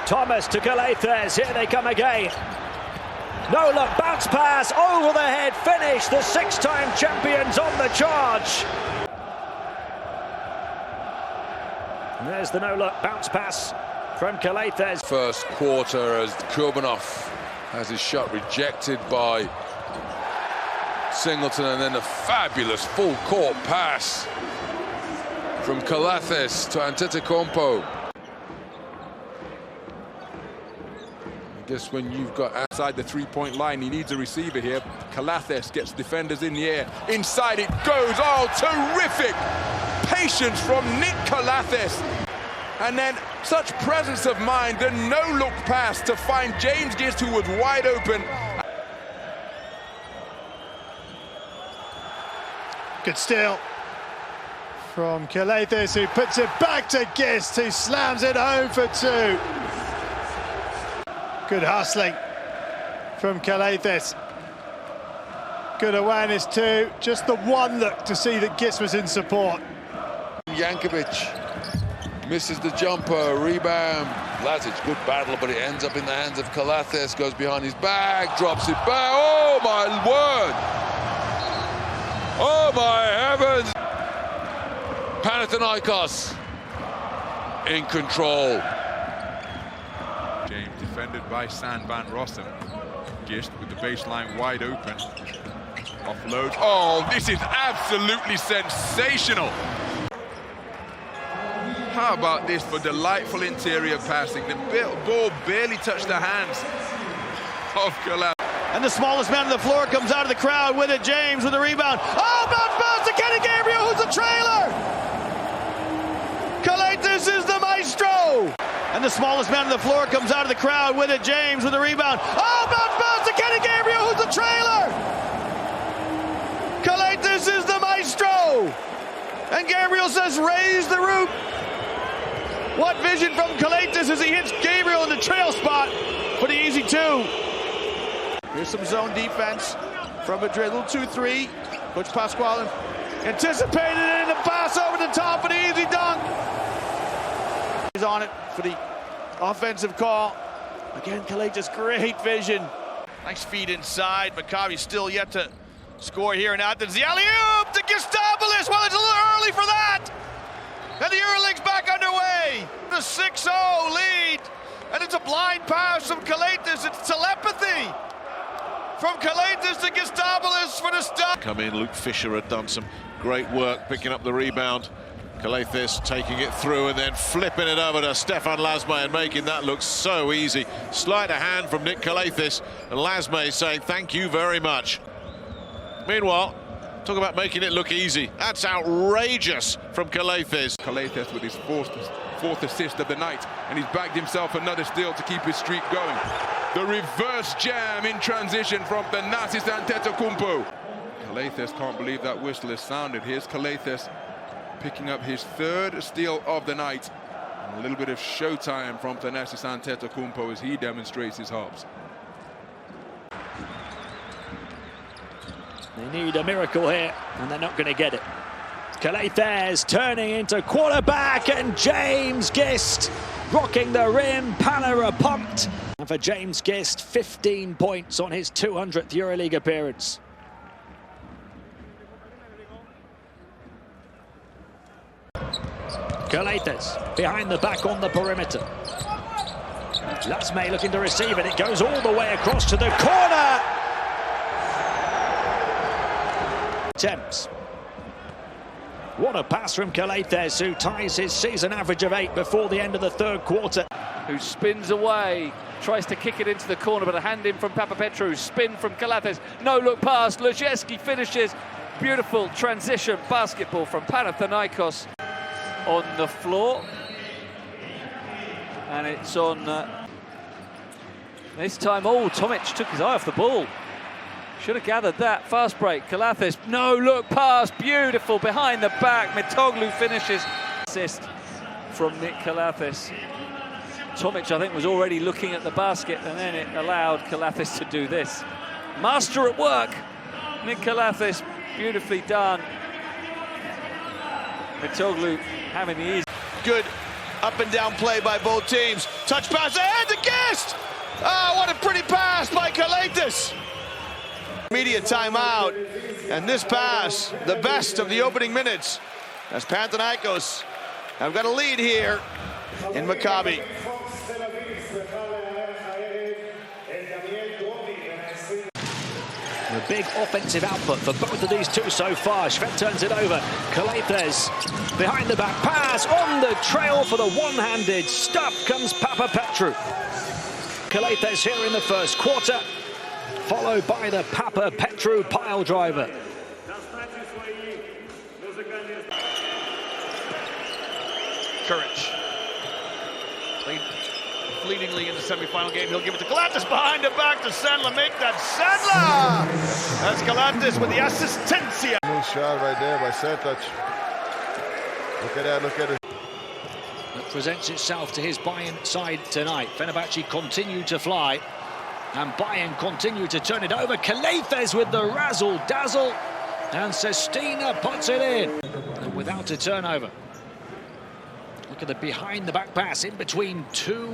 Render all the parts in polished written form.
Thomas to Calathes, here they come again. No look, bounce pass, over the head, finish, the six-time champions on the charge. And there's the no look, bounce pass from Calathes. First quarter as Kurbanov has his shot rejected by Singleton, and then a fabulous full court pass from Calathes to Antetokounmpo. I guess when you've got outside the three-point line, he needs a receiver here. Calathes gets defenders in the air. Inside it goes. Oh, terrific patience from Nick Calathes. And then such presence of mind, the no-look pass to find James Gist, who was wide open. Good steal from Calathes, who puts it back to Gist, who slams it home for two. Good hustling from Calathes. Good awareness too. Just the one look to see that Gist was in support. Jankovic misses the jumper, rebound. Lazic, good battle, but it ends up in the hands of Calathes, goes behind his back, drops it back. Oh my word! Oh my heavens! Panathinaikos in control. James defended by San Van Rossum. Gist with the baseline wide open. Offload. Oh, this is absolutely sensational. How about this for delightful interior passing? The ball barely touched the hands of Calathes. And the smallest man on the floor comes out of the crowd with it. James with the rebound. Oh, bounce to Kenny Gabriel, who's the trailer. Calathes is the maestro. And the smallest man on the floor comes out of the crowd with it. James with the rebound. Oh, bounce to Kenny Gabriel, who's the trailer. Calathes is the maestro. And Gabriel says, raise the roof. What vision from Calathes as he hits Gabriel in the trail spot for the easy two. Here's some zone defense from Madrid. Little 2-3. Coach Pasquale anticipated it in the pass over the top for the easy dunk. He's on it for the offensive call. Again, Calathes, great vision. Nice feed inside. Maccabi still yet to score here in Athens. The alley-oop to Gistopoulos. Well, it's a little early for that. And the EuroLeague's back underway. The 6-0 lead. And it's a blind pass from Calathes. It's telepathy from Calathes to Gistopoulos for the stop. Come in, Luke Fisher had done some great work picking up the rebound. Calathes taking it through and then flipping it over to Stefan Lasme and making that look so easy. Sleight of hand from Nick Calathes, and Lasme saying thank you very much. Meanwhile, talk about making it look easy. That's outrageous from Calathes. Calathes with his fourth assist of the night, and he's bagged himself another steal to keep his streak going. The reverse jam in transition from Thanasis Antetokounmpo. Calathes can't believe that whistle has sounded. Here's Calathes picking up his third steal of the night. And a little bit of showtime from Thanasis Antetokounmpo as he demonstrates his hops. They need a miracle here, and they're not going to get it. Calathes turning into quarterback, and James Gist rocking the rim. Pana are pumped. And for James Gist, 15 points on his 200th EuroLeague appearance. Calathes behind the back on the perimeter. Lasme looking to receive it. It goes all the way across to the corner. Attempts. What a pass from Calathes, who ties his season average of 8 before the end of the third quarter. Who spins away, tries to kick it into the corner, but a hand in from Papapetru. Spin from Calathes. No look pass. Leszewski finishes. Beautiful transition basketball from Panathinaikos on the floor. And it's on this time. Oh, Tomic took his eye off the ball. Should have gathered that. Fast break. Calathes. No look pass. Beautiful behind the back. Mitoglu finishes. Assist from Nick Calathes. Tomic, I think, was already looking at the basket, and then it allowed Calathes to do this. Master at work. Nick Calathes, beautifully done. Mitoglu having the easy. Good Up and down play by both teams. Touch pass ahead to Gist! Ah, what a pretty pass by Calathes! Media timeout. And this pass, the best of the opening minutes, as Panathinaikos have got a lead here in Maccabi. A big offensive output for both of these two so far. Shvet turns it over. Calathes behind the back pass on the trail for the one-handed stuff comes Papapetru. Calathes here in the first quarter, followed by the Papapetru pile driver. Courage. Fleetingly in the semifinal game, he'll give it to Calathes behind the back to Sandler. Make that Sandler! That's Calathes with the assistencia. New shot right there by Sensac. Look at that, look at it. That presents itself to his Bayern side tonight. Fenerbahce continue to fly, and Bayern continue to turn it over. Calathes with the razzle-dazzle, and Sestina puts it in, and without a turnover. Look at the behind-the-back pass in between two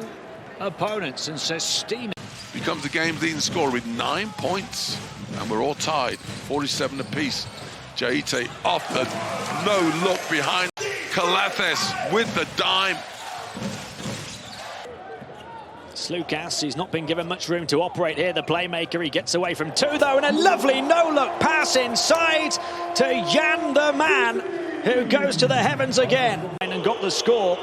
opponents, and Sestina Becomes the game's leading scorer with 9 points, and we're all tied, 47 apiece. Jaite off the no-look behind. Calathes with the dime. Sloukas, he's not been given much room to operate here, the playmaker. He gets away from two, though, and a lovely no-look pass inside to Jan the man, who goes to the heavens again and got the score.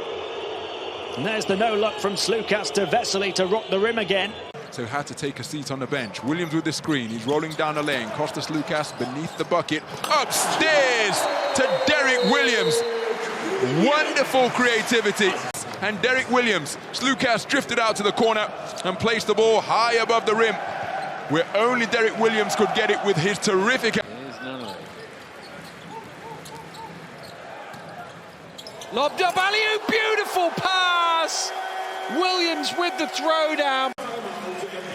And there's the no-look from Sloukas to Vesely to rock the rim again. So had to take a seat on the bench. Williams with the screen. He's rolling down the lane. Kostas Sloukas beneath the bucket. Upstairs to Derek Williams. Wonderful creativity. And Derek Williams, Sloukas drifted out to the corner and placed the ball high above the rim, where only Derek Williams could get it with his terrific... Lobbed up, alley-oop, beautiful pass! Williams with the throwdown.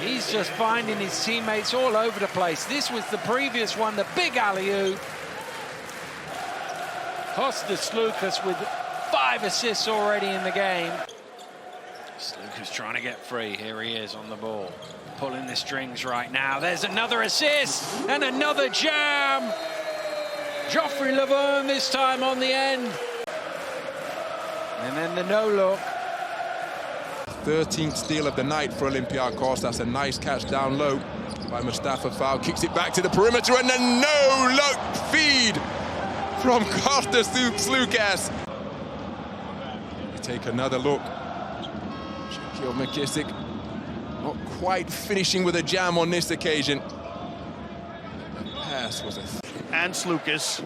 He's just finding his teammates all over the place. This was the previous one, the big alley-oop. Kostas Sloukas with 5 assists already in the game. Sloukas trying to get free. Here he is on the ball, pulling the strings right now. There's another assist and another jam. Joffrey Laverne this time on the end. And then the no-look. 13th steal of the night for Olympiacos. That's a nice catch down low by Mustafa Foul. Kicks it back to the perimeter, and a no-look feed from Kostas Sloukas. We take another look. Shaquille McKissick not quite finishing with a jam on this occasion. The pass was And Sloukas.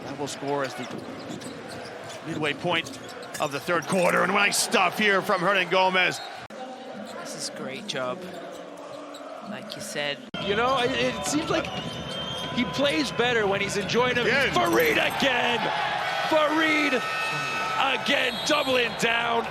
That will score as the midway point of the third quarter. And nice stuff here from Hernan Gomez. This is a great job. Like you said. You know, it seems like he plays better when he's enjoying it. Again. Farid again! Farid again, doubling down.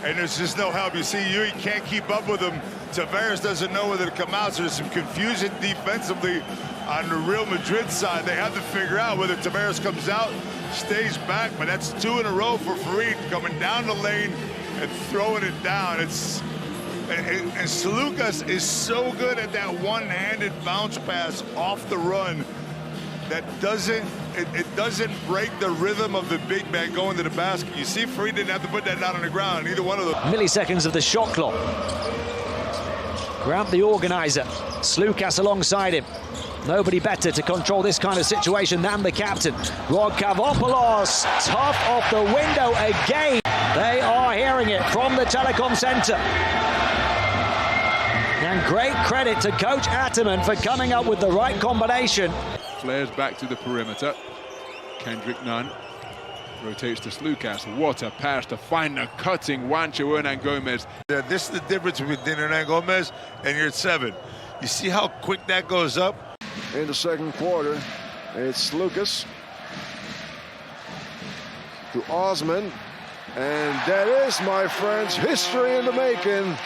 And there's just no help. You see, you can't keep up with him. Tavares doesn't know whether to come out, so there's some confusion defensively on the Real Madrid side. They have to figure out whether Tavares comes out, stays back, but that's 2 in a row for Farid coming down the lane and throwing it down. And Sloukas is so good at that one-handed bounce pass off the run that doesn't break the rhythm of the big man going to the basket. You see, Farid didn't have to put that down on the ground, either one of them. Milliseconds of the shot clock. Grant the organizer. Sloukas alongside him. Nobody better to control this kind of situation than the captain. Rod Kavopoulos, tough off the window again. They are hearing it from the Telecom Center. And great credit to Coach Atterman for coming up with the right combination. flares back to the perimeter. Kendrick Nunn rotates to Sloukas. What a pass to find the cutting Juancho Hernan Gomez. This is the difference between Hernan Gomez and your 7. You see how quick that goes up? In the second quarter, it's Sloukas to Osman. And that is, my friends, history in the making.